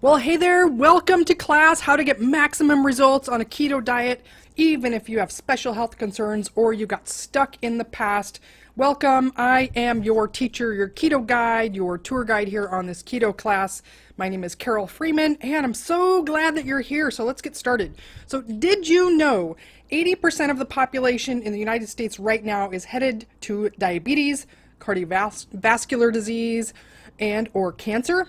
Well, hey there, welcome to class, how to get maximum results on a keto diet, even if you have special health concerns or you got stuck in the past. Welcome, I am your teacher, your keto guide, your tour guide here on this keto class. My name is Carol Freeman, and I'm so glad that you're here, so let's get started. So did you know 80% of the population in the United States right now is headed to diabetes, cardiovascular disease, and or cancer?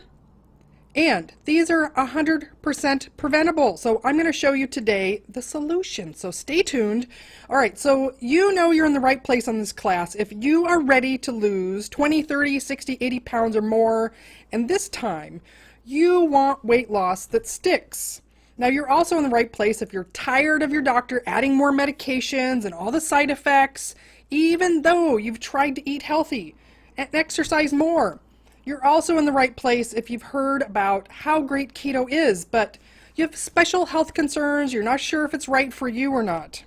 And these are 100% preventable. So I'm going to show you today the solution. So stay tuned. All right, so you know you're in the right place on this class if you are ready to lose 20, 30, 60, 80 pounds or more. And this time, you want weight loss that sticks. Now you're also in the right place if you're tired of your doctor adding more medications and all the side effects, even though you've tried to eat healthy and exercise more. You're also in the right place if you've heard about how great keto is, but you have special health concerns, you're not sure if it's right for you or not.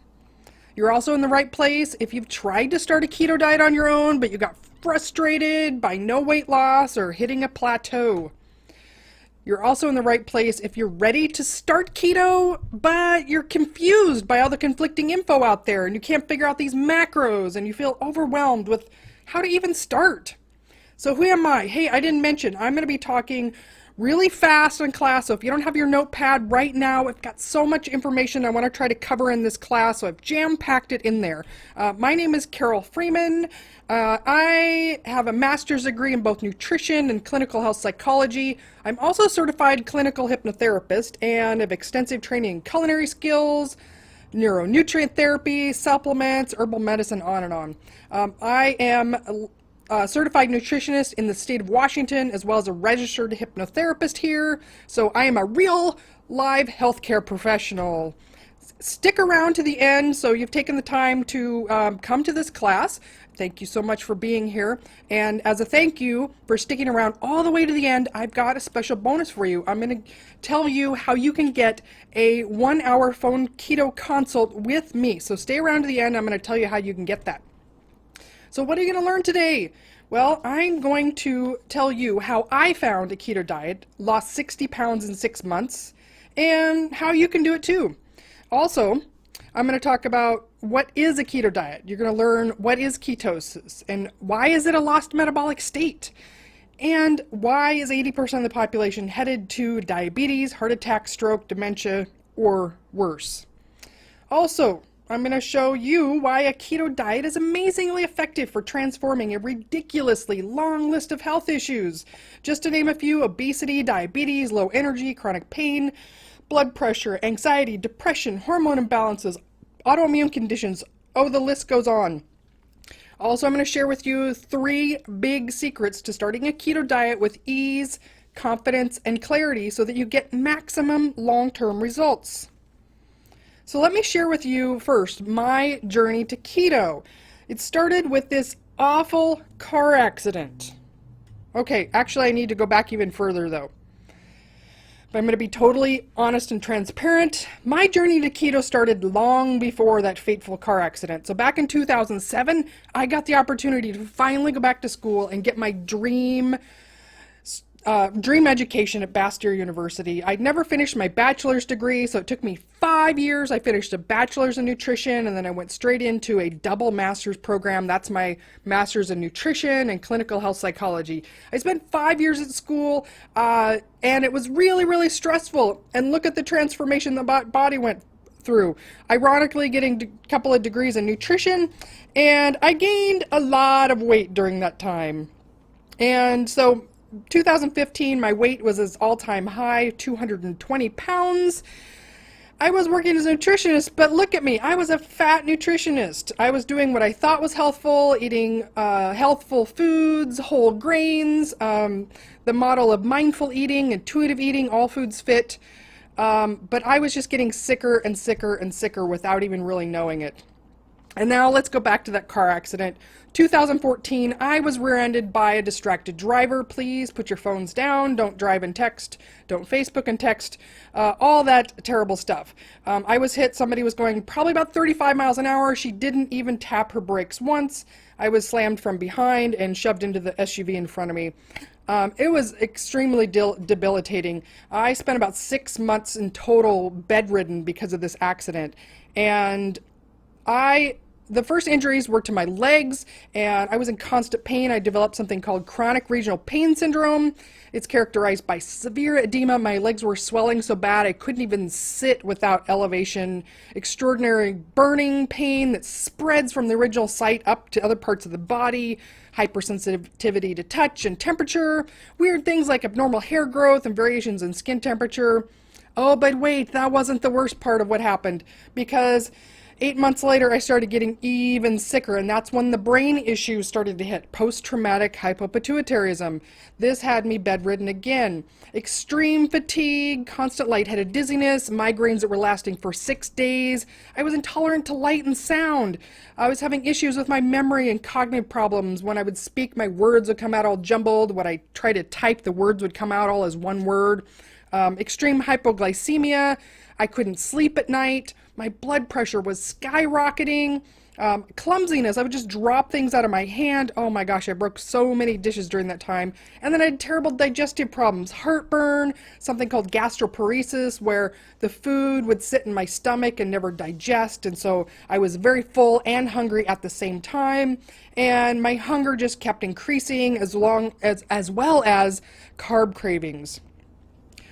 You're also in the right place if you've tried to start a keto diet on your own, but you got frustrated by no weight loss or hitting a plateau. You're also in the right place if you're ready to start keto, but you're confused by all the conflicting info out there and you can't figure out these macros and you feel overwhelmed with how to even start. So who am I? Hey, I didn't mention, I'm going to be talking really fast in class, so if you don't have your notepad right now, I've got so much information I want to try to cover in this class, so I've jam-packed it in there. My name is Carol Freeman. I have a master's degree in both nutrition and clinical health psychology. I'm also a certified clinical hypnotherapist and have extensive training in culinary skills, neuronutrient therapy, supplements, herbal medicine, on and on. I am a certified nutritionist in the state of Washington, as well as a registered hypnotherapist here. So I am a real live healthcare professional. Stick around to the end. So you've taken the time to come to this class. Thank you so much for being here. And as a thank you for sticking around all the way to the end, I've got a special bonus for you. I'm going to tell you how you can get a 1-hour phone keto consult with me. So stay around to the end. I'm going to tell you how you can get that. So what are you going to learn today? Well, I'm going to tell you how I found a keto diet, lost 60 pounds in 6 months, and how you can do it too. Also, I'm going to talk about what is a keto diet. You're going to learn what is ketosis and why is it a lost metabolic state, and why is 80% of the population headed to diabetes, heart attack, stroke, dementia, or worse. Also, I'm going to show you why a keto diet is amazingly effective for transforming a ridiculously long list of health issues. Just to name a few: obesity, diabetes, low energy, chronic pain, blood pressure, anxiety, depression, hormone imbalances, autoimmune conditions. Oh, the list goes on. Also, I'm going to share with you 3 big secrets to starting a keto diet with ease, confidence, and clarity so that you get maximum long-term results. So let me share with you first my journey to keto. It started with this awful car accident. Okay, actually I need to go back even further though. But I'm going to be totally honest and transparent. My journey to keto started long before that fateful car accident. So back in 2007, I got the opportunity to finally go back to school and get my dream education at Bastyr University. I'd never finished my bachelor's degree, so it took me 5 years. I finished a bachelor's in nutrition, and then I went straight into a double master's program. That's my master's in nutrition and clinical health psychology. I spent 5 years at school, and it was really, really stressful. And look at the transformation the body went through. Ironically, getting a couple of degrees in nutrition, and I gained a lot of weight during that time. And so 2015, my weight was its all-time high, 220 pounds. I was working as a nutritionist, but look at me. I was a fat nutritionist. I was doing what I thought was healthful, eating healthful foods, whole grains, the model of mindful eating, intuitive eating, all foods fit. But I was just getting sicker and sicker and sicker without even really knowing it. And now let's go back to that car accident. 2014, I was rear-ended by a distracted driver. Please put your phones down. Don't drive and text. Don't Facebook and text. All that terrible stuff. I was hit. Somebody was going probably about 35 miles an hour. She didn't even tap her brakes once. I was slammed from behind and shoved into the SUV in front of me. It was extremely debilitating. I spent about 6 months in total bedridden because of this accident. And the first injuries were to my legs, and I was in constant pain. I developed something called chronic regional pain syndrome. It's characterized by severe edema. My legs were swelling so bad I couldn't even sit without elevation. Extraordinary burning pain that spreads from the original site up to other parts of the body. Hypersensitivity to touch and temperature. Weird things like abnormal hair growth and variations in skin temperature. Oh, but wait, that wasn't the worst part of what happened, because 8 months later, I started getting even sicker, and that's when the brain issues started to hit. Post-traumatic hypopituitarism. This had me bedridden again. Extreme fatigue, constant lightheaded dizziness, migraines that were lasting for 6 days. I was intolerant to light and sound. I was having issues with my memory and cognitive problems. When I would speak, my words would come out all jumbled. When I tried to type, the words would come out all as one word. Extreme hypoglycemia. I couldn't sleep at night. My blood pressure was skyrocketing. Clumsiness. I would just drop things out of my hand. Oh my gosh, I broke so many dishes during that time. And then I had terrible digestive problems. Heartburn, something called gastroparesis, where the food would sit in my stomach and never digest. And so I was very full and hungry at the same time. And my hunger just kept increasing, as well as carb cravings.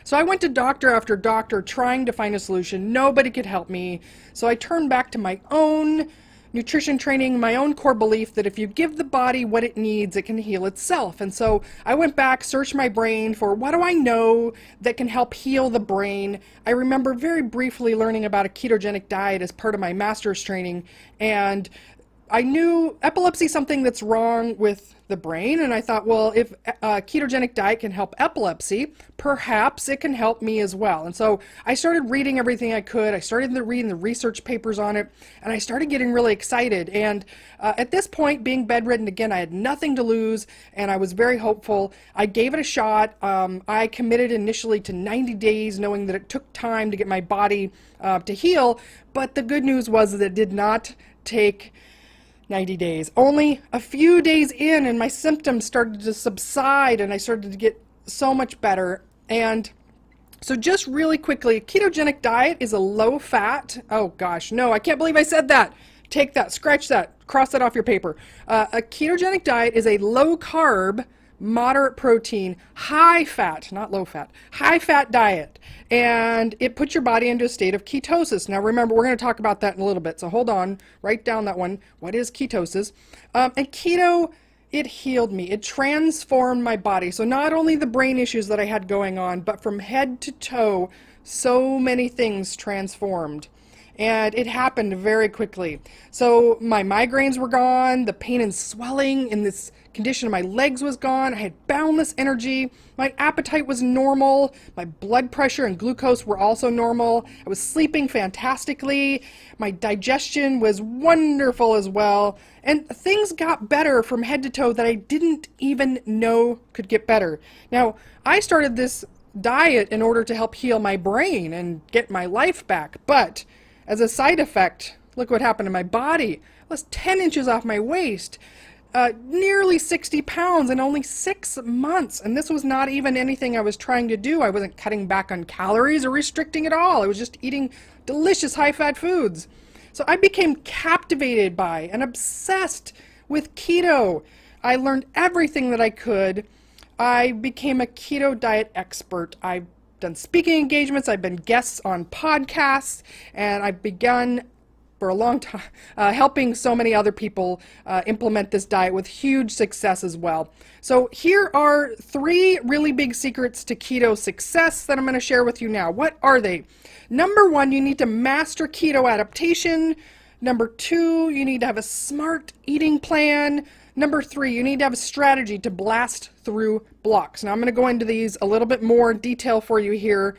So I went to doctor after doctor trying to find a solution. Nobody could help me. So I turned back to my own nutrition training, my own core belief that if you give the body what it needs, it can heal itself. And so I went back, searched my brain for what do I know that can help heal the brain. I remember very briefly learning about a ketogenic diet as part of my master's training, and I knew epilepsy is something that's wrong with the brain, and I thought, well, if a ketogenic diet can help epilepsy, perhaps it can help me as well. And so I started reading everything I could. I started reading the research papers on it, and I started getting really excited. And at this point, being bedridden again, I had nothing to lose, and I was very hopeful. I gave it a shot. I committed initially to 90 days, knowing that it took time to get my body to heal, but the good news was that it did not take 90 days. Only a few days in, and my symptoms started to subside, and I started to get so much better. And so just really quickly, a ketogenic diet is a low-fat, oh gosh, no, I can't believe I said that. Take that, scratch that, cross that off your paper. A ketogenic diet is a low-carb, moderate protein, high fat, not low fat, high fat diet. And it puts your body into a state of ketosis. Now remember, we're going to talk about that in a little bit. So hold on, write down that one. What is ketosis? And keto, it healed me. It transformed my body. So not only the brain issues that I had going on, but from head to toe, so many things transformed. And it happened very quickly. So my migraines were gone, the pain and swelling in this condition of my legs was gone, I had boundless energy, my appetite was normal, my blood pressure and glucose were also normal, I was sleeping fantastically, my digestion was wonderful as well, and things got better from head to toe that I didn't even know could get better. Now, I started this diet in order to help heal my brain and get my life back, but as a side effect, look what happened to my body. I was 10 inches off my waist, nearly 60 pounds in only 6 months. And this was not even anything I was trying to do. I wasn't cutting back on calories or restricting at all. I was just eating delicious high-fat foods. So I became captivated by and obsessed with keto. I learned everything that I could. I became a keto diet expert. I've done speaking engagements, I've been guests on podcasts, and I've begun for a long time helping so many other people implement this diet with huge success as well. So here are 3 really big secrets to keto success that I'm going to share with you now. What are they? Number 1, you need to master keto adaptation. Number 2, you need to have a smart eating plan. Number 3, you need to have a strategy to blast through blocks. Now I'm going to go into these a little bit more detail for you here.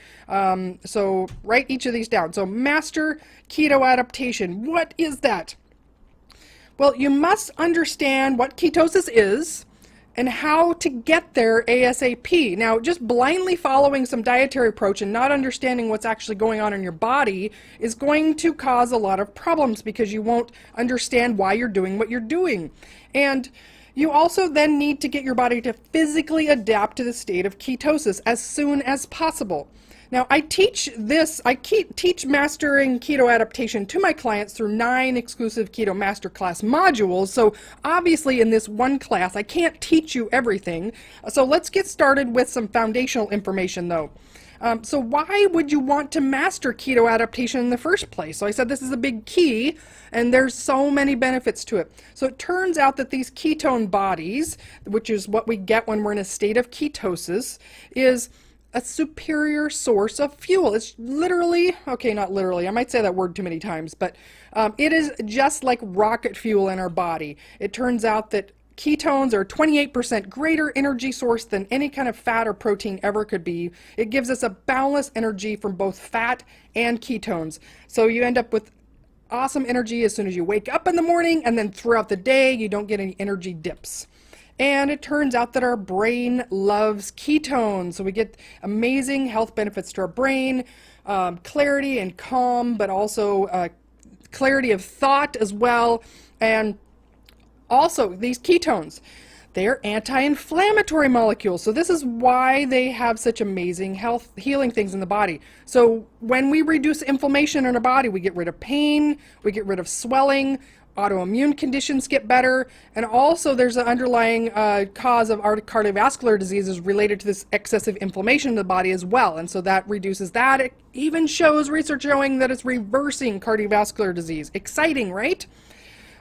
So write each of these down. So master keto adaptation. What is that? Well, you must understand what ketosis is and how to get there ASAP. Now, just blindly following some dietary approach and not understanding what's actually going on in your body is going to cause a lot of problems because you won't understand why you're doing what you're doing. And You also then need to get your body to physically adapt to the state of ketosis as soon as possible. Now, I teach mastering keto adaptation to my clients through 9 exclusive Keto Masterclass modules. So obviously in this one class, I can't teach you everything. So let's get started with some foundational information though. So why would you want to master keto adaptation in the first place? So I said this is a big key, and there's so many benefits to it. So it turns out that these ketone bodies, which is what we get when we're in a state of ketosis, is a superior source of fuel. It's literally, okay, not literally, I might say that word too many times, but it is just like rocket fuel in our body. It turns out that ketones are a 28% greater energy source than any kind of fat or protein ever could be. It gives us a balanced energy from both fat and ketones. So you end up with awesome energy as soon as you wake up in the morning, and then throughout the day, you don't get any energy dips. And it turns out that our brain loves ketones. So we get amazing health benefits to our brain, clarity and calm, but also clarity of thought as well. And also these ketones, they're anti-inflammatory molecules. So this is why they have such amazing health healing things in the body. So when we reduce inflammation in our body, we get rid of pain, we get rid of swelling, autoimmune conditions get better, and also there's an underlying cause of cardiovascular diseases related to this excessive inflammation in the body as well, and so that reduces that. It even shows research showing that it's reversing cardiovascular disease. Exciting, right?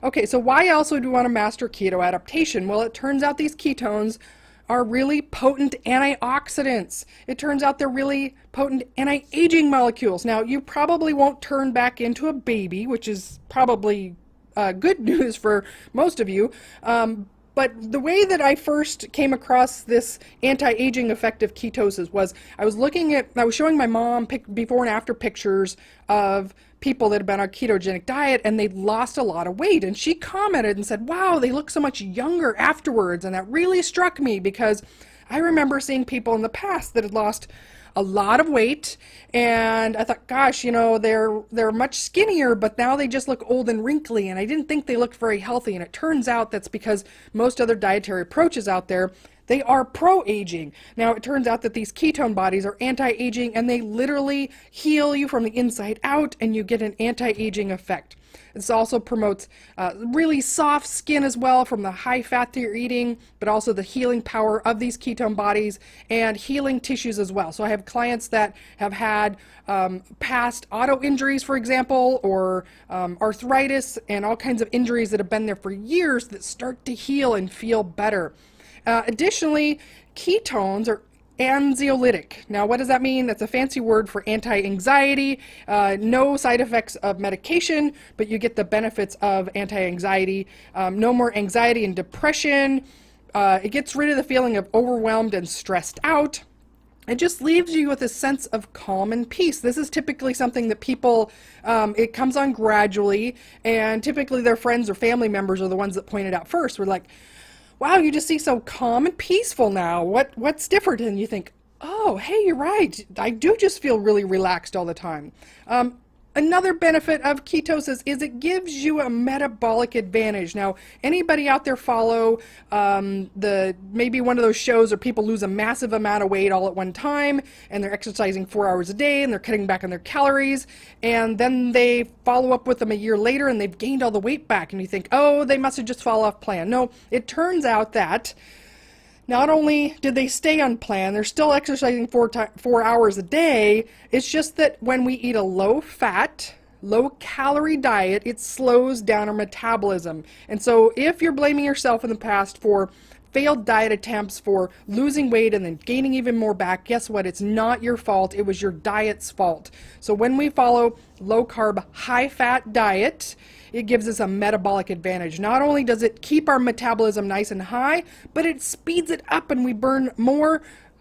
Okay, so why else would we want to master keto adaptation? Well, it turns out these ketones are really potent antioxidants. It turns out they're really potent anti-aging molecules. Now, you probably won't turn back into a baby, which is probably good news for most of you. But the way that I first came across this anti-aging effect of ketosis was I was showing my mom before and after pictures of people that had been on a ketogenic diet, and they'd lost a lot of weight. And she commented and said, wow, they look so much younger afterwards. And that really struck me because I remember seeing people in the past that had lost a lot of weight, and I thought, gosh, they're much skinnier, but now they just look old and wrinkly, and I didn't think they looked very healthy. And it turns out that's because most other dietary approaches out there, they are pro-aging. Now, it turns out that these ketone bodies are anti-aging, and they literally heal you from the inside out, and you get an anti-aging effect. This also promotes really soft skin as well from the high fat that you're eating, but also the healing power of these ketone bodies and healing tissues as well. So I have clients that have had past auto injuries, for example, or arthritis and all kinds of injuries that have been there for years that start to heal and feel better. Additionally, ketones are anxiolytic. Now, what does that mean? That's a fancy word for anti-anxiety. No side effects of medication, but you get the benefits of anti-anxiety. No more anxiety and depression. It gets rid of the feeling of overwhelmed and stressed out. It just leaves you with a sense of calm and peace. This is typically something that people, it comes on gradually, and typically their friends or family members are the ones that point it out first. We're like, wow, you just seem so calm and peaceful now. What's different? And you think, oh, hey, you're right. I do just feel really relaxed all the time. Another benefit of ketosis is it gives you a metabolic advantage. Now, anybody out there follow maybe one of those shows where people lose a massive amount of weight all at one time, and they're exercising 4 hours a day, and they're cutting back on their calories, and then they follow up with them a year later, and they've gained all the weight back, and you think, oh, they must have just fallen off plan. No, it turns out that not only did they stay on plan, they're still exercising 4 hours a day. It's just that when we eat a low-fat, low-calorie diet, it slows down our metabolism. And so if you're blaming yourself in the past for failed diet attempts, for losing weight and then gaining even more back, guess what? It's not your fault. It was your diet's fault. So when we follow low-carb, high-fat diet, it gives us a metabolic advantage. Not only does it keep our metabolism nice and high, but it speeds it up and we burn more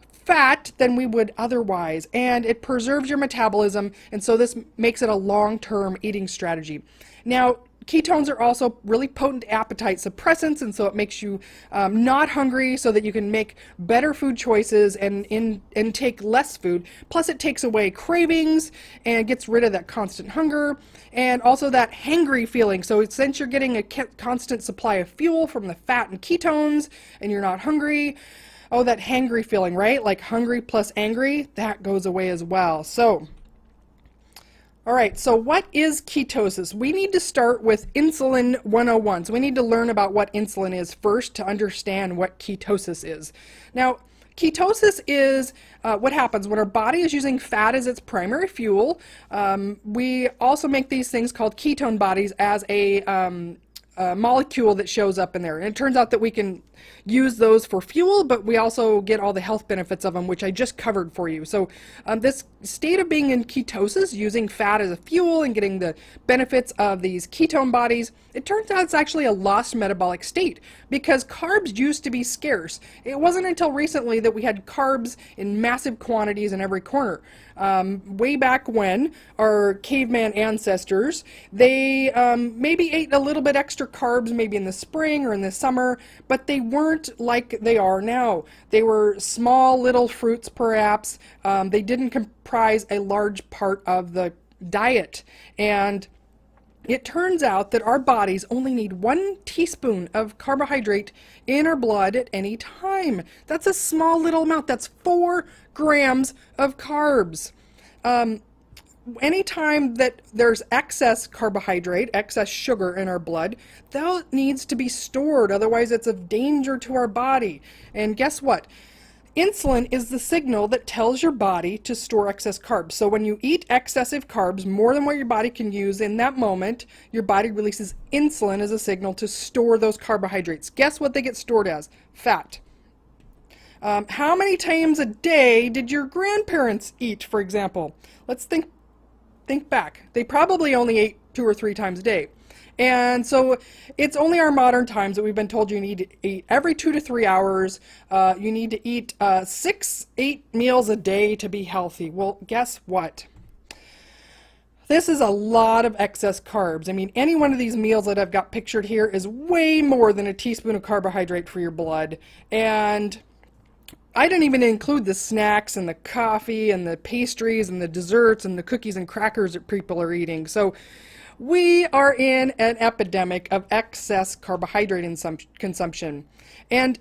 fat than we would otherwise. And it preserves your metabolism, and so this makes it a long-term eating strategy. Now, ketones are also really potent appetite suppressants, and so it makes you not hungry so that you can make better food choices and take less food. Plus it takes away cravings and gets rid of that constant hunger and also that hangry feeling. So since you're getting a constant supply of fuel from the fat and ketones and you're not hungry, oh, that hangry feeling, right? Like hungry plus angry, that goes away as well. So all right, so what is ketosis? We need to start with insulin 101. So we need to learn about what insulin is first to understand what ketosis is. Now, ketosis is what happens when our body is using fat as its primary fuel. We also make these things called ketone bodies as a molecule that shows up in there. And it turns out that we can use those for fuel, but we also get all the health benefits of them, which I just covered for you. So this state of being in ketosis, using fat as a fuel and getting the benefits of these ketone bodies, it turns out it's actually a lost metabolic state because carbs used to be scarce. It wasn't until recently that we had carbs in massive quantities in every corner. Way back when, our caveman ancestors, they maybe ate a little bit extra carbs maybe in the spring or in the summer, but they weren't like they are now. They were small little fruits perhaps. They didn't comprise a large part of the diet. And it turns out that our bodies only need 1 teaspoon of carbohydrate in our blood at any time. That's a small little amount. That's 4 grams of carbs. Anytime that there's excess carbohydrate, excess sugar in our blood, that needs to be stored. Otherwise, it's of danger to our body. And guess what? Insulin is the signal that tells your body to store excess carbs. So when you eat excessive carbs, more than what your body can use in that moment, your body releases insulin as a signal to store those carbohydrates. Guess what they get stored as? Fat. How many times a day did your grandparents eat, for example? Let's think back. They probably only ate 2 or 3 times a day. And so it's only our modern times that we've been told you need to eat every 2 to 3 hours. You need to eat 6-8 meals a day to be healthy. Well, guess what? This is a lot of excess carbs. I mean, any one of these meals that I've got pictured here is way more than a teaspoon of carbohydrate for your blood. And I didn't even include the snacks and the coffee and the pastries and the desserts and the cookies and crackers that people are eating. So we are in an epidemic of excess carbohydrate consumption. And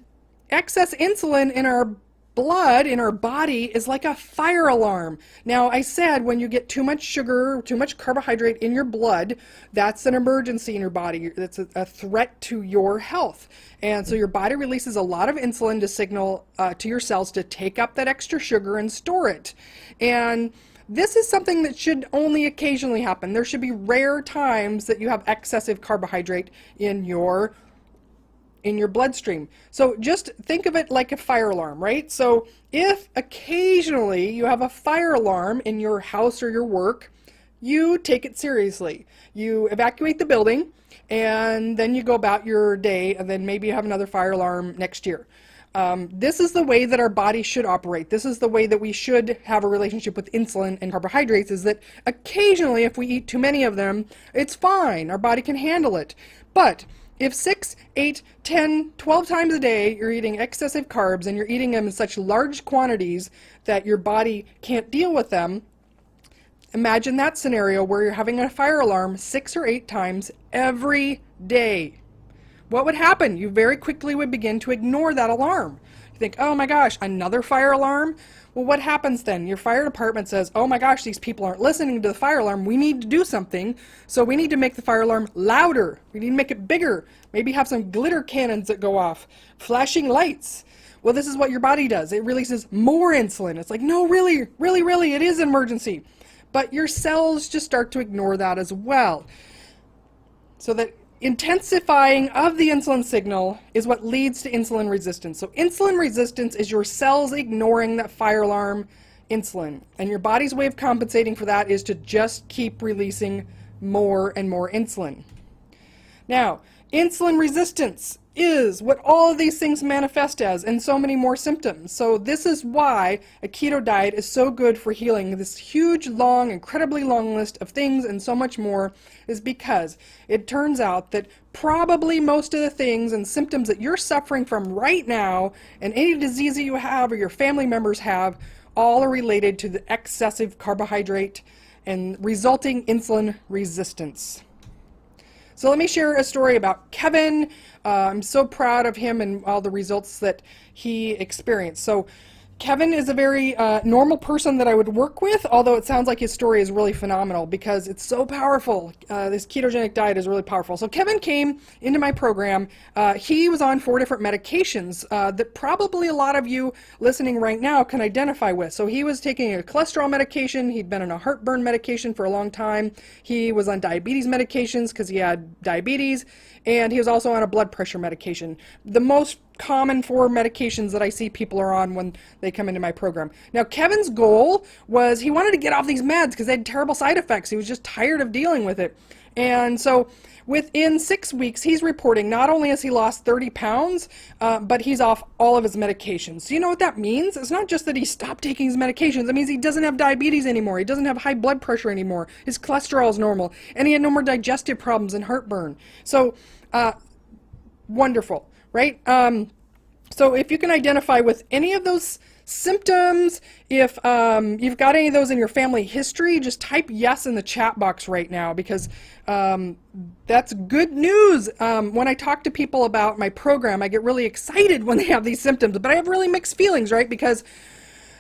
excess insulin in our blood, in our body, is like a fire alarm. Now, I said when you get too much sugar, too much carbohydrate in your blood, that's an emergency in your body. That's a threat to your health. And so your body releases a lot of insulin to signal to your cells to take up that extra sugar and store it. And this is something that should only occasionally happen. There should be rare times that you have excessive carbohydrate in your bloodstream. So just think of it like a fire alarm, right? So if occasionally you have a fire alarm in your house or your work, you take it seriously. You evacuate the building and then you go about your day, and then maybe you have another fire alarm next year. This is the way that our body should operate. This is the way that we should have a relationship with insulin and carbohydrates, is that occasionally if we eat too many of them, it's fine. Our body can handle it. But if 6, 8, 10, 12 times a day you're eating excessive carbs and you're eating them in such large quantities that your body can't deal with them, imagine that scenario where you're having a fire alarm 6 or 8 times every day. What would happen? You very quickly would begin to ignore that alarm. You think, oh my gosh, another fire alarm? Well, what happens then? Your fire department says, oh my gosh, these people aren't listening to the fire alarm. We need to do something. So we need to make the fire alarm louder. We need to make it bigger. Maybe have some glitter cannons that go off, flashing lights. Well, this is what your body does. It releases more insulin. It's like, no, really, it is an emergency. But your cells just start to ignore that as well. So that intensifying of the insulin signal is what leads to insulin resistance. So insulin resistance is your cells ignoring that fire alarm insulin. And your body's way of compensating for that is to just keep releasing more and more insulin. Now, Insulin resistance is what all of these things manifest as, and so many more symptoms. So this is why a keto diet is so good for healing this huge, long, incredibly long list of things and so much more, is because it turns out that probably most of the things and symptoms that you're suffering from right now, and any disease that you have or your family members have, all are related to the excessive carbohydrate and resulting insulin resistance. So let me share a story about Kevin. I'm so proud of him and all the results that he experienced. So Kevin is a very normal person that I would work with, although it sounds like his story is really phenomenal because it's so powerful. This ketogenic diet is really powerful. So Kevin came into my program. He was on 4 different medications that probably a lot of you listening right now can identify with. So he was taking a cholesterol medication. He'd been on a heartburn medication for a long time. He was on diabetes medications because he had diabetes. And he was also on a blood pressure medication. The most common 4 medications that I see people are on when they come into my program. Now, Kevin's goal was he wanted to get off these meds because they had terrible side effects. He was just tired of dealing with it. And so within 6 weeks, he's reporting not only has he lost 30 pounds, but he's off all of his medications. So you know what that means? It's not just that he stopped taking his medications. It means he doesn't have diabetes anymore. He doesn't have high blood pressure anymore. His cholesterol is normal. And he had no more digestive problems and heartburn. So wonderful, right? So if you can identify with any of those symptoms, if you've got any of those in your family history, just type yes in the chat box right now, because that's good news. When I talk to people about my program, I get really excited when they have these symptoms, but I have really mixed feelings, right? Because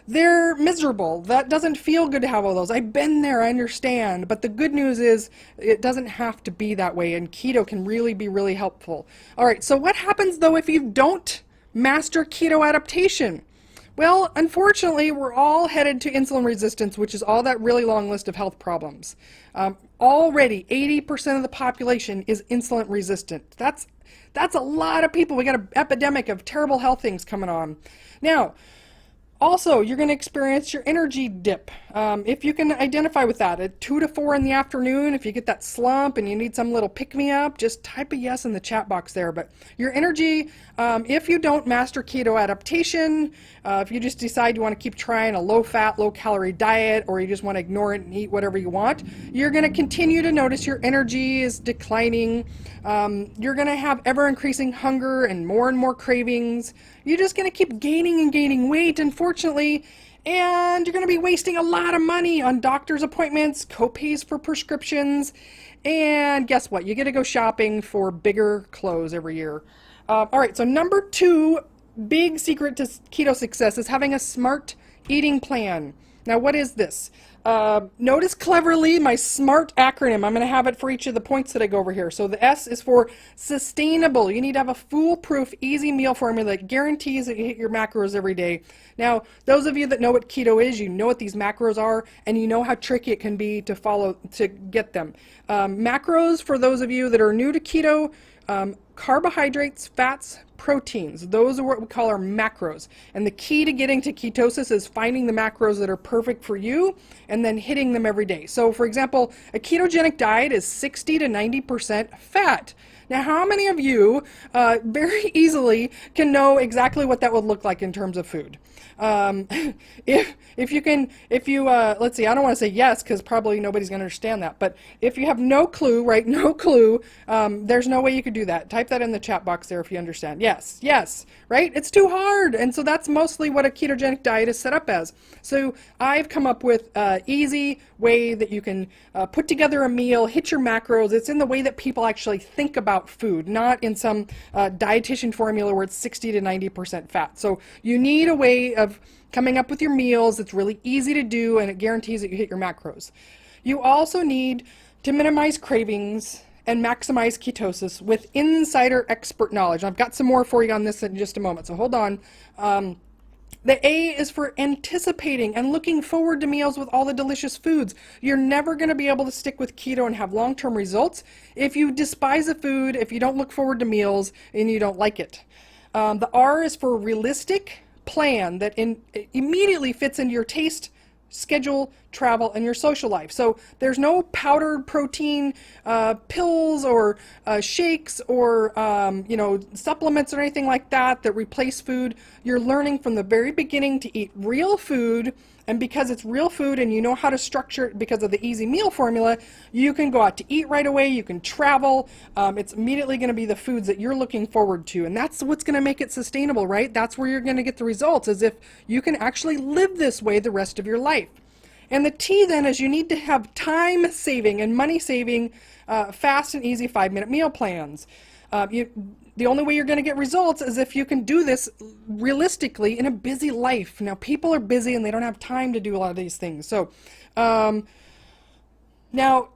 they're miserable. That doesn't feel good to have all those. I've been there, I understand. But the good news is it doesn't have to be that way, and keto can really be really helpful. All right, so what happens though if you don't master keto adaptation? Well, unfortunately, we're all headed to insulin resistance, which is all that really long list of health problems. Already, 80% of the population is insulin resistant. That's a lot of people. We got an epidemic of terrible health things coming on. Now, also, you're going to experience your energy dip. If you can identify with that, at 2 to 4 in the afternoon, if you get that slump and you need some little pick-me-up, just type a yes in the chat box there. But your energy, if you don't master keto adaptation, if you just decide you want to keep trying a low-fat, low-calorie diet, or you just want to ignore it and eat whatever you want, you're going to continue to notice your energy is declining. You're going to have ever-increasing hunger and more cravings. You're just going to keep gaining and gaining weight, unfortunately, and you're going to be wasting a lot of money on doctor's appointments, co-pays for prescriptions, and guess what? You get to go shopping for bigger clothes every year. All right, so number 2 big secret to keto success is having a smart eating plan. Now, what is this? Notice cleverly my SMART acronym. I'm going to have it for each of the points that I go over here. So the S is for sustainable. You need to have a foolproof, easy meal formula that guarantees that you hit your macros every day. Now, those of you that know what keto is, you know what these macros are, and you know how tricky it can be to follow to get them. Macros, for those of you that are new to keto, carbohydrates, fats, proteins. Those are what we call our macros. And the key to getting to ketosis is finding the macros that are perfect for you and then hitting them every day. So for example, a ketogenic diet is 60 to 90% fat. Now, how many of you very easily can know exactly what that would look like in terms of food? If you let's see, I don't want to say yes because probably nobody's going to understand that, but if you have no clue, right, no clue, there's no way you could do that. Type that in the chat box there if you understand. Yes, right? It's too hard, and so that's mostly what a ketogenic diet is set up as. So I've come up with an easy way that you can put together a meal, hit your macros. It's in the way that people actually think about food, not in some dietitian formula where it's 60 to 90% fat. So you need a way of coming up with your meals. It's really easy to do, and it guarantees that you hit your macros. You also need to minimize cravings and maximize ketosis with insider expert knowledge. I've got some more for you on this in just a moment, so hold on. The A is for anticipating and looking forward to meals with all the delicious foods. You're never going to be able to stick with keto and have long-term results if you despise the food, if you don't look forward to meals, and you don't like it. The R is for realistic plan that immediately fits into your taste, schedule, travel, and your social life. So there's no powdered protein pills or shakes or supplements or anything like that that replace food. You're learning from the very beginning to eat real food. And because it's real food and you know how to structure it because of the easy meal formula, you can go out to eat right away, you can travel. It's immediately going to be the foods that you're looking forward to. And that's what's going to make it sustainable, right? That's where you're going to get the results, as if you can actually live this way the rest of your life. And the T then is you need to have time saving and money saving, fast and easy 5-minute meal plans. The only way you're going to get results is if you can do this realistically in a busy life. Now, people are busy and they don't have time to do a lot of these things. So now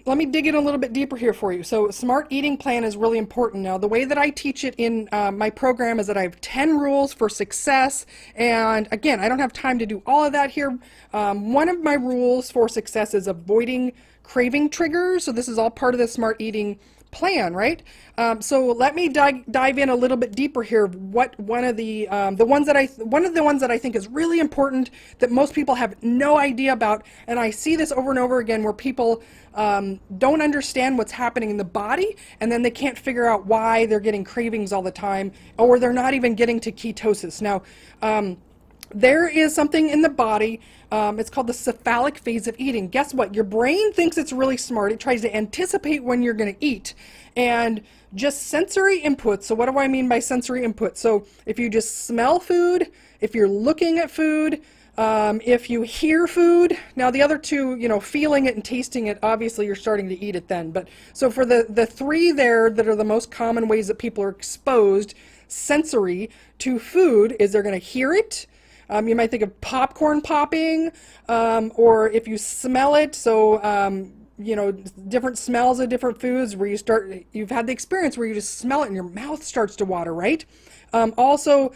let me dig in a little bit deeper here for you. So smart eating plan is really important. Now, the way that I teach it in my program is that I have 10 rules for success. And again, I don't have time to do all of that here. One of my rules for success is avoiding craving triggers. So this is all part of the smart eating plan, right? So let me dive in a little bit deeper here. What one of the ones that I think is really important that most people have no idea about, and I see this over and over again where people don't understand what's happening in the body, and then they can't figure out why they're getting cravings all the time, or they're not even getting to ketosis. Now, there is something in the body, it's called the cephalic phase of eating. Guess what? Your brain thinks it's really smart. It tries to anticipate when you're going to eat. And just sensory inputs. So what do I mean by sensory input? So if you just smell food, if you're looking at food, if you hear food, now the other two, feeling it and tasting it, obviously you're starting to eat it then. But so for the three there that are the most common ways that people are exposed sensory to food is they're going to hear it. You might think of popcorn popping, or if you smell it, so, different smells of different foods where you've had the experience where you just smell it and your mouth starts to water, right? Also,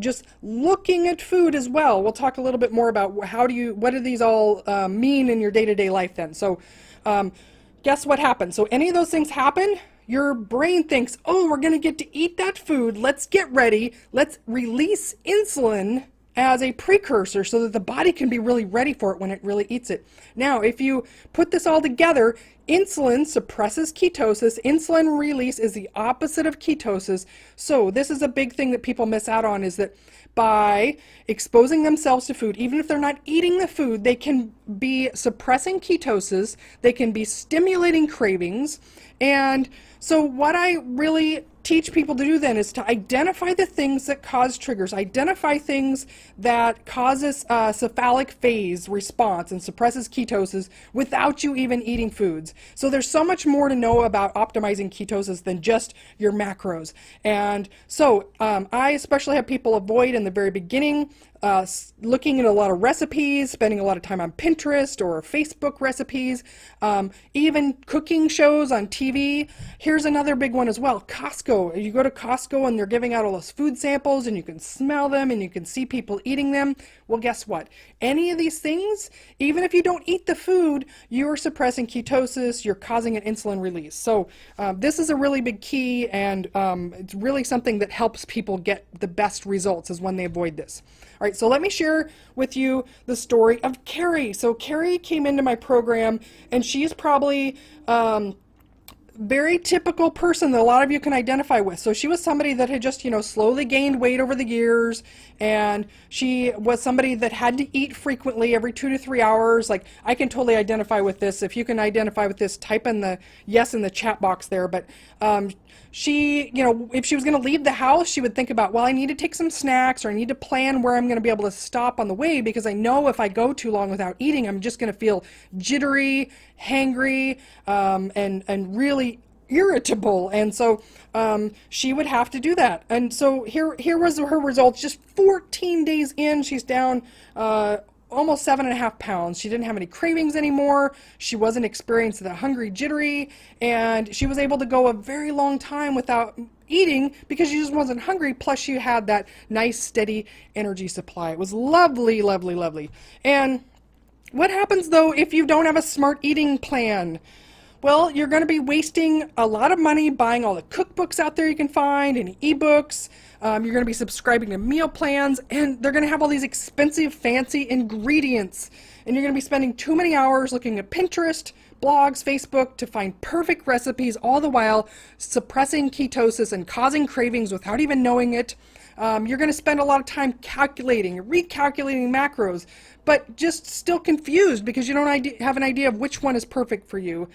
just looking at food as well. We'll talk a little bit more about what do these all mean in your day-to-day life then. So, guess what happens? So any of those things happen, your brain thinks, oh, we're going to get to eat that food. Let's get ready. Let's release insulin as a precursor so that the body can be really ready for it when it really eats it. Now, if you put this all together, insulin suppresses ketosis. Insulin release is the opposite of ketosis. So this is a big thing that people miss out on, is that by exposing themselves to food, even if they're not eating the food, they can be suppressing ketosis, they can be stimulating cravings. And so what I really teach people to do then is to identify the things that cause triggers, identify things that causes a cephalic phase response and suppresses ketosis without you even eating foods. So there's so much more to know about optimizing ketosis than just your macros. And so I especially have people avoid in the very beginning looking at a lot of recipes, spending a lot of time on Pinterest or Facebook recipes, even cooking shows on TV. Here's another big one as well, Costco. You go to Costco and they're giving out all those food samples and you can smell them and you can see people eating them. Well, guess what? Any of these things, even if you don't eat the food, you're suppressing ketosis, you're causing an insulin release. So this is a really big key, and it's really something that helps people get the best results is when they avoid this. All right, so let me share with you the story of Carrie. So Carrie came into my program, and she's probably very typical person that a lot of you can identify with. So she was somebody that had just, slowly gained weight over the years, and she was somebody that had to eat frequently every 2 to 3 hours. Like, I can totally identify with this. If you can identify with this, type in the yes in the chat box there. But she, if she was going to leave the house, she would think about, well, I need to take some snacks, or I need to plan where I'm going to be able to stop on the way, because I know if I go too long without eating, I'm just going to feel jittery, hangry, and really irritable. And so she would have to do that. And so here was her results. Just 14 days in, she's down almost 7.5 pounds. She didn't have any cravings anymore. She wasn't experiencing the hungry, jittery, and she was able to go a very long time without eating because she just wasn't hungry. Plus she had that nice, steady energy supply. It was lovely, lovely, lovely. And what happens though if you don't have a smart eating plan? Well, you're going to be wasting a lot of money buying all the cookbooks out there you can find, and ebooks. You're going to be subscribing to meal plans, and they're going to have all these expensive, fancy ingredients. And you're going to be spending too many hours looking at Pinterest, blogs, Facebook to find perfect recipes, all the while suppressing ketosis and causing cravings without even knowing it. You're going to spend a lot of time calculating, recalculating macros, but just still confused because you don't have an idea of which one is perfect for you.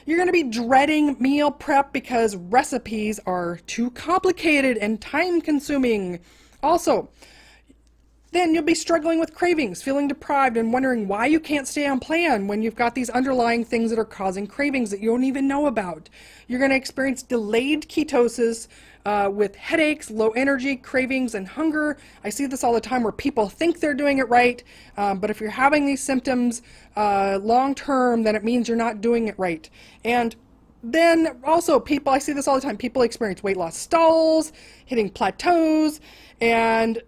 You're going to be dreading meal prep because recipes are too complicated and time-consuming. Also, then you'll be struggling with cravings, feeling deprived, and wondering why you can't stay on plan when you've got these underlying things that are causing cravings that you don't even know about. You're going to experience delayed ketosis with headaches, low energy, cravings, and hunger. I see this all the time where people think they're doing it right, but if you're having these symptoms long term, then it means you're not doing it right. And then also I see this all the time, people experience weight loss stalls, hitting plateaus, and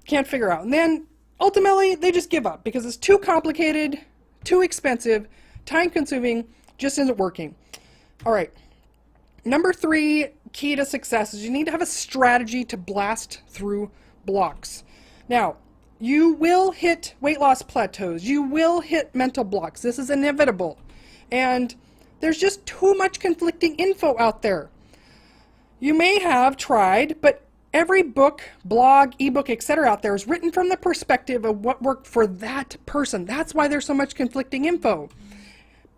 can't figure out. And then ultimately they just give up because it's too complicated, too expensive, time consuming, just isn't working. All right. Number 3, key to success is you need to have a strategy to blast through blocks. Now, you will hit weight loss plateaus. You will hit mental blocks. This is inevitable. And there's just too much conflicting info out there. You may have tried, but every book, blog, ebook, etc. out there is written from the perspective of what worked for that person. That's why there's so much conflicting info.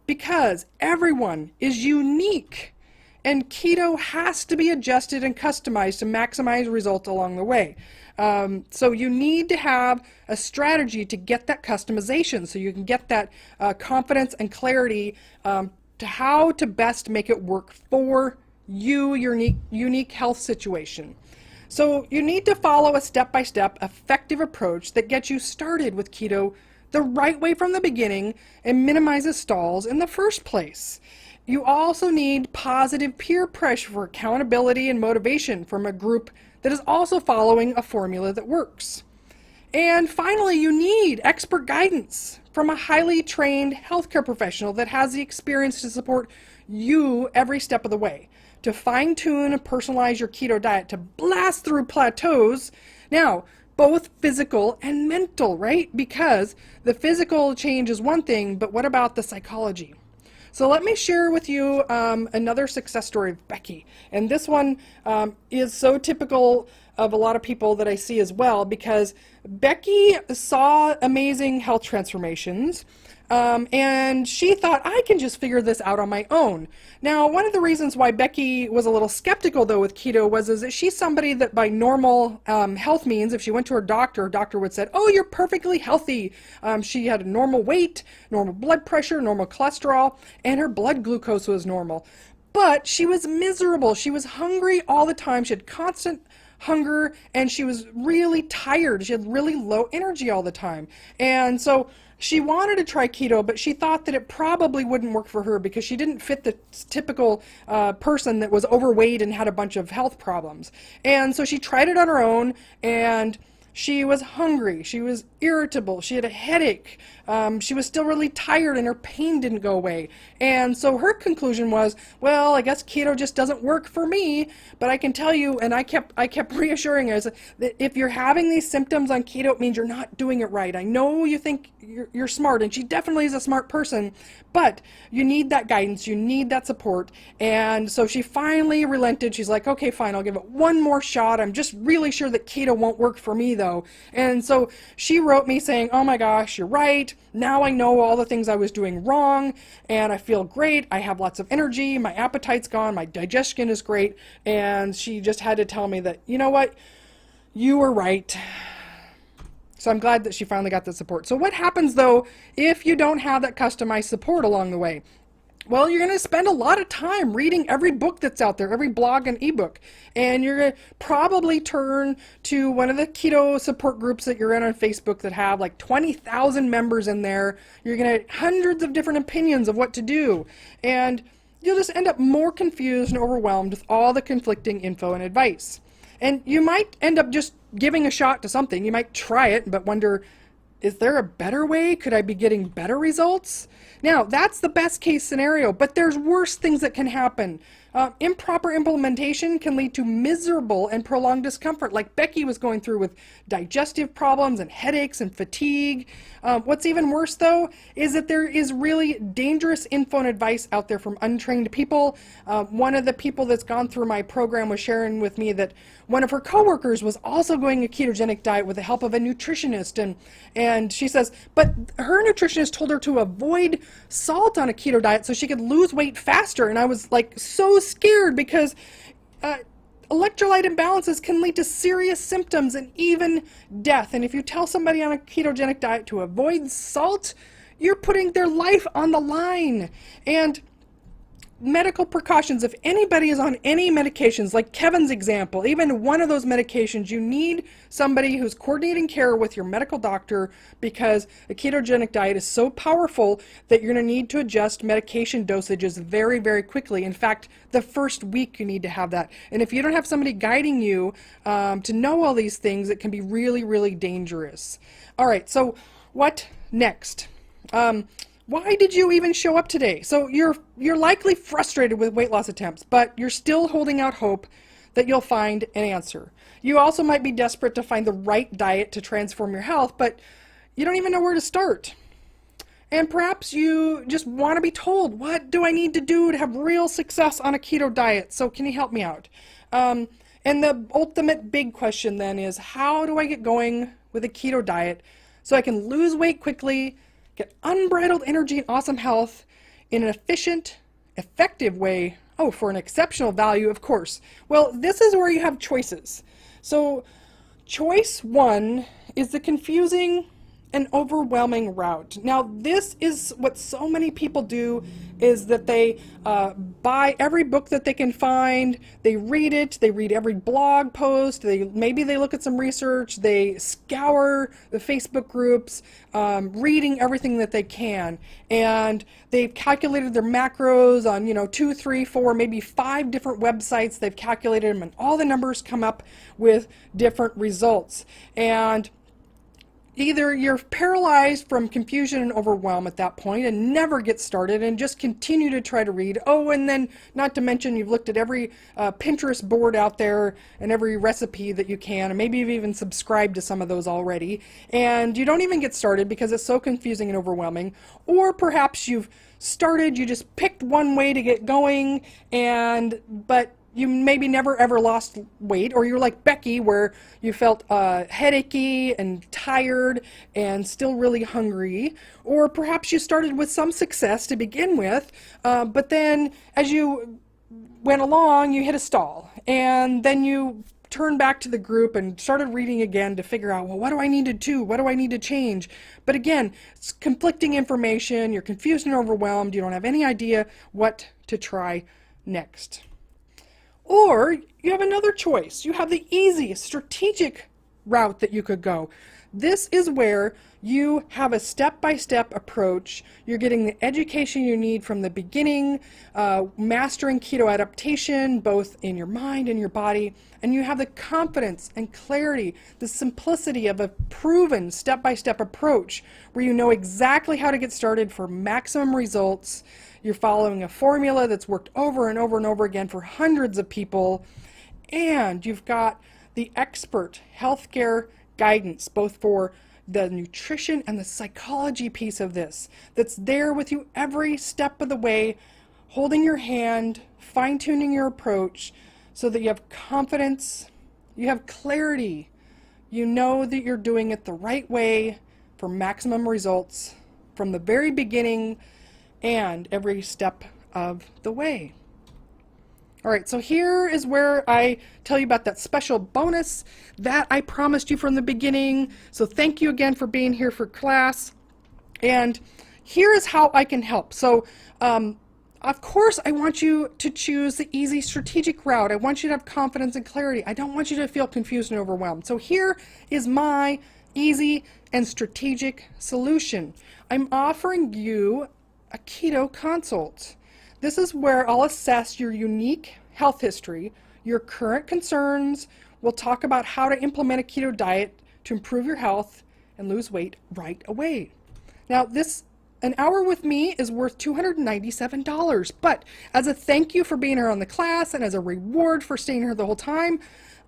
Because everyone is unique. And keto has to be adjusted and customized to maximize results along the way. So you need to have a strategy to get that customization so you can get that confidence and clarity to how to best make it work for you, your unique health situation. So you need to follow a step-by-step effective approach that gets you started with keto the right way from the beginning and minimizes stalls in the first place. You also need positive peer pressure for accountability and motivation from a group that is also following a formula that works. And finally, you need expert guidance from a highly trained healthcare professional that has the experience to support you every step of the way, to fine-tune and personalize your keto diet, to blast through plateaus. Now, both physical and mental, right? Because the physical change is one thing, but what about the psychology? So let me share with you another success story of Becky. And this one is so typical of a lot of people that I see as well, because Becky saw amazing health transformations, and she thought, I can just figure this out on my own. Now, one of the reasons why Becky was a little skeptical, though, with keto is that she's somebody that by normal health means, if she went to her doctor would say, oh, you're perfectly healthy. She had a normal weight, normal blood pressure, normal cholesterol, and her blood glucose was normal. But she was miserable. She was hungry all the time. She had constant hunger, and she was really tired. She had really low energy all the time. And so she wanted to try keto, but she thought that it probably wouldn't work for her because she didn't fit the typical person that was overweight and had a bunch of health problems. And so she tried it on her own, and she was hungry, she was irritable, she had a headache, she was still really tired, and her pain didn't go away. And so her conclusion was, well, I guess keto just doesn't work for me. But I can tell you, and I kept reassuring her that if you're having these symptoms on keto, it means you're not doing it right. I know you think you're smart, and she definitely is a smart person, but you need that guidance, you need that support. And so she finally relented. She's like, okay, fine, I'll give it one more shot. I'm just really sure that keto won't work for me, though. And so she wrote me saying, oh my gosh, you're right. Now I know all the things I was doing wrong, and I feel great. I have lots of energy. My appetite's gone. My digestion is great. And she just had to tell me that, you know what? You were right. So I'm glad that she finally got the support. So what happens, though, if you don't have that customized support along the way? Well, you're going to spend a lot of time reading every book that's out there, every blog and ebook. And you're going to probably turn to one of the keto support groups that you're in on Facebook that have like 20,000 members in there. You're going to get hundreds of different opinions of what to do. And you'll just end up more confused and overwhelmed with all the conflicting info and advice. And you might end up just giving a shot to something. You might try it, but wonder, is there a better way? Could I be getting better results? Now, that's the best case scenario, but there's worse things that can happen. Improper implementation can lead to miserable and prolonged discomfort, like Becky was going through with digestive problems and headaches and fatigue. What's even worse, though, is that there is really dangerous info and advice out there from untrained people. One of the people that's gone through my program was sharing with me that one of her coworkers was also going a ketogenic diet with the help of a nutritionist, and she says, but her nutritionist told her to avoid salt on a keto diet so she could lose weight faster. And I was like so scared because electrolyte imbalances can lead to serious symptoms and even death. And if you tell somebody on a ketogenic diet to avoid salt, you're putting their life on the line. And medical precautions, if anybody is on any medications, like Kevin's example, even one of those medications, you need somebody who's coordinating care with your medical doctor, because a ketogenic diet is so powerful that you're going to need to adjust medication dosages very, very quickly. In fact, the first week you need to have that. And if you don't have somebody guiding you to know all these things, it can be really, really dangerous. All right, so what next? Why did you even show up today? So you're likely frustrated with weight loss attempts, but you're still holding out hope that you'll find an answer. You also might be desperate to find the right diet to transform your health, but you don't even know where to start. And perhaps you just want to be told, what do I need to do to have real success on a keto diet? So can you help me out? And the ultimate big question then is, how do I get going with a keto diet so I can lose weight quickly, get unbridled energy and awesome health in an efficient, effective way, for an exceptional value, of course. Well, this is where you have choices. So choice one is the confusing and overwhelming route. Now, this is what so many people do, is that they buy every book that they can find, they read it, they read every blog post, maybe they look at some research, they scour the Facebook groups, reading everything that they can, and they've calculated their macros on 2, 3, 4, maybe 5 different websites. They've calculated them, and all the numbers come up with different results. And either you're paralyzed from confusion and overwhelm at that point and never get started and just continue to try to read. And then not to mention you've looked at every Pinterest board out there and every recipe that you can, and maybe you've even subscribed to some of those already, and you don't even get started because it's so confusing and overwhelming. Or perhaps you've started, you just picked one way to get going, but you maybe never ever lost weight, or you're like Becky, where you felt headachy and tired and still really hungry. Or perhaps you started with some success to begin with, but then as you went along, you hit a stall, and then you turned back to the group and started reading again to figure out, well, what do I need to do? What do I need to change? But again, it's conflicting information, you're confused and overwhelmed, you don't have any idea what to try next. Or you have another choice. You have the easy, strategic route that you could go. This is where you have a step-by-step approach. You're getting the education you need from the beginning, mastering keto adaptation, both in your mind and your body, and you have the confidence and clarity, the simplicity of a proven step-by-step approach where you know exactly how to get started for maximum results. You're following a formula that's worked over and over and over again for hundreds of people, and you've got the expert healthcare guidance, both for the nutrition and the psychology piece of this, that's there with you every step of the way, holding your hand, fine-tuning your approach so that you have confidence, you have clarity, you know that you're doing it the right way for maximum results from the very beginning and every step of the way. All right, so here is where I tell you about that special bonus that I promised you from the beginning. So thank you again for being here for class. And here is how I can help. So of course, I want you to choose the easy strategic route. I want you to have confidence and clarity. I don't want you to feel confused and overwhelmed. So here is my easy and strategic solution. I'm offering you a keto consult. This is where I'll assess your unique health history, your current concerns. We'll talk about how to implement a keto diet to improve your health and lose weight right away. Now, an hour with me is worth $297, but as a thank you for being here on the class and as a reward for staying here the whole time,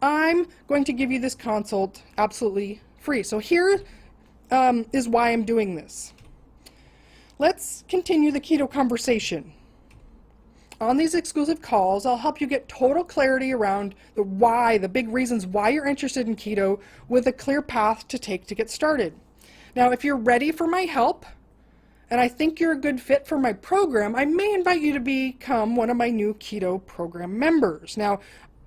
I'm going to give you this consult absolutely free. So here is why I'm doing this. Let's continue the keto conversation. On these exclusive calls, I'll help you get total clarity around the why, the big reasons why you're interested in keto, with a clear path to take to get started. Now, if you're ready for my help, and I think you're a good fit for my program, I may invite you to become one of my new keto program members. Now,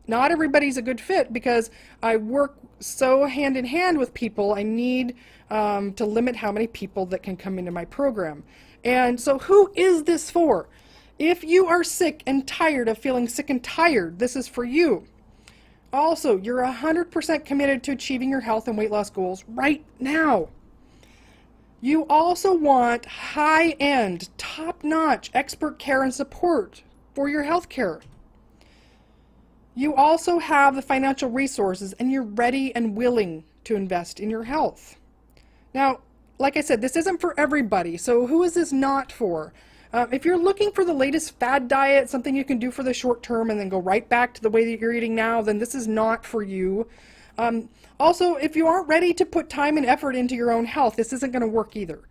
not everybody's a good fit because I work so hand in hand with people. I need to limit how many people that can come into my program. And so who is this for? If you are sick and tired of feeling sick and tired, this is for you. Also, you're 100% committed to achieving your health and weight loss goals right now. You also want high-end, top-notch expert care and support for your health care. You also have the financial resources and you're ready and willing to invest in your health. Now, like I said, this isn't for everybody, so who is this not for? If you're looking for the latest fad diet, something you can do for the short term and then go right back to the way that you're eating now, then this is not for you. Also, if you aren't ready to put time and effort into your own health, this isn't going to work either.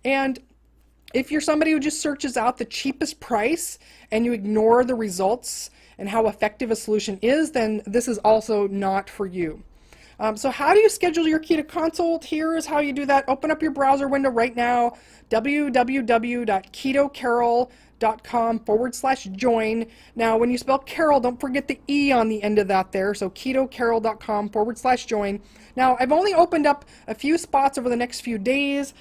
And if you're somebody who just searches out the cheapest price and you ignore the results and how effective a solution is, then this is also not for you. So how do you schedule your keto consult? Here is how you do that. Open up your browser window right now, www.ketocarol.com/join. Now, when you spell Carol, don't forget the E on the end of that there. So ketocarol.com/join. Now, I've only opened up a few spots over the next few days,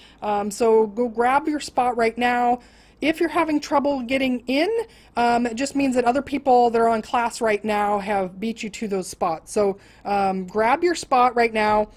so go grab your spot right now. If you're having trouble getting in, it just means that other people that are on class right now have beat you to those spots. So grab your spot right now.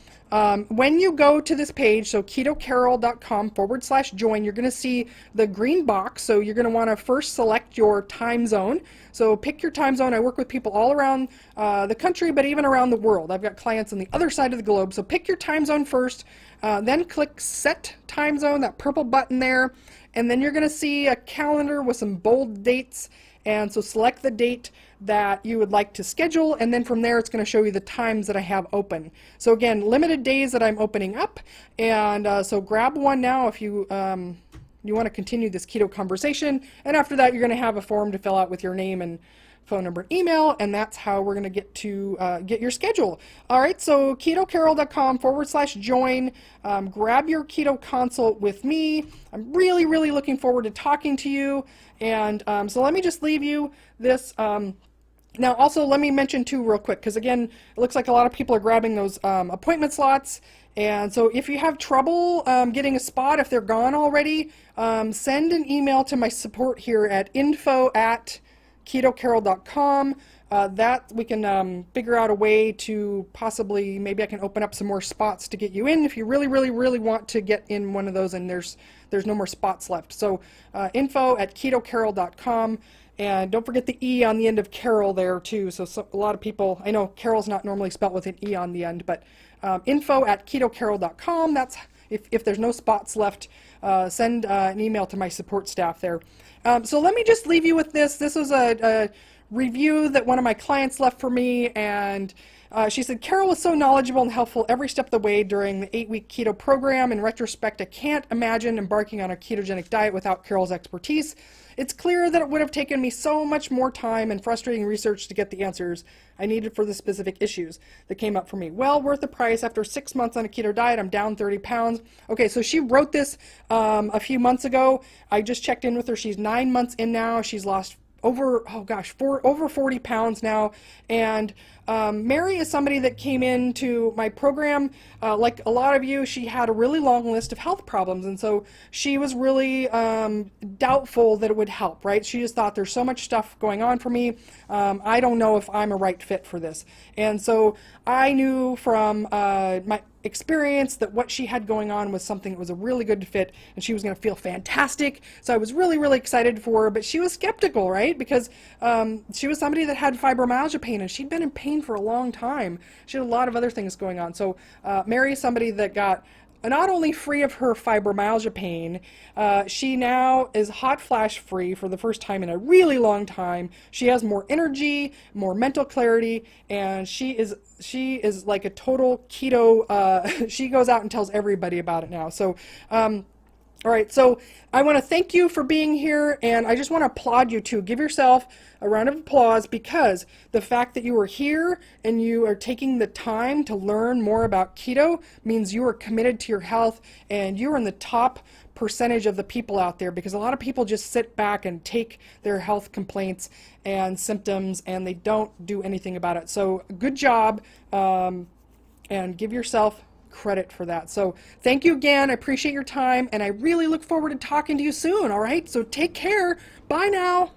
When you go to this page, so ketocarol.com/join, you're going to see the green box. So you're going to want to first select your time zone. So pick your time zone. I work with people all around the country, but even around the world. I've got clients on the other side of the globe. So pick your time zone first, then click Set Time Zone, that purple button there. And then you're going to see a calendar with some bold dates. And so select the date that you would like to schedule. And then from there, it's going to show you the times that I have open. So again, limited days that I'm opening up. And so grab one now if you want to continue this keto conversation. And after that, you're going to have a form to fill out with your name and phone number and email, and that's how we're going to get to get your schedule. All right, so ketocarol.com/join. Grab your keto consult with me. I'm really, really looking forward to talking to you. And so let me just leave you this. Now, also, let me mention too real quick, because again, it looks like a lot of people are grabbing those appointment slots. And so if you have trouble getting a spot, if they're gone already, send an email to my support here at info@ketocarol.com. That we can figure out a way to possibly, maybe I can open up some more spots to get you in if you really, really, really want to get in one of those and there's no more spots left. So info@ketocarol.com. And don't forget the E on the end of Carol there too. So a lot of people, I know Carol's not normally spelled with an E on the end, but info@ketocarol.com. That's if there's no spots left, send an email to my support staff there. So let me just leave you with this. This was a review that one of my clients left for me, and she said, Carol was so knowledgeable and helpful every step of the way during the 8-week keto program. In retrospect, I can't imagine embarking on a ketogenic diet without Carol's expertise. It's clear that it would have taken me so much more time and frustrating research to get the answers I needed for the specific issues that came up for me. Well worth the price. After 6 months on a keto diet, I'm down 30 pounds. Okay, so she wrote this a few months ago. I just checked in with her. She's 9 months in now. She's lost over 40 pounds now. And Mary is somebody that came into my program, like a lot of you. She had a really long list of health problems, and so she was really doubtful that it would help, right? She just thought there's so much stuff going on for me. I don't know if I'm a right fit for this. And so I knew from my experience that what she had going on was something that was a really good fit, and she was going to feel fantastic. So I was really, really excited for her, but she was skeptical, right? Because she was somebody that had fibromyalgia pain, and she'd been in pain for a long time. She had a lot of other things going on. So Mary is somebody that got not only free of her fibromyalgia pain, she now is hot flash free for the first time in a really long time. She has more energy, more mental clarity, and she is like a total keto. She goes out and tells everybody about it now. So all right, so I want to thank you for being here, and I just want to applaud you too. Give yourself a round of applause, because the fact that you are here and you are taking the time to learn more about keto means you are committed to your health, and you are in the top percentage of the people out there, because a lot of people just sit back and take their health complaints and symptoms and they don't do anything about it. So good job, and give yourself credit for that. So thank you again. I appreciate your time, and I really look forward to talking to you soon. All right, so take care. Bye now.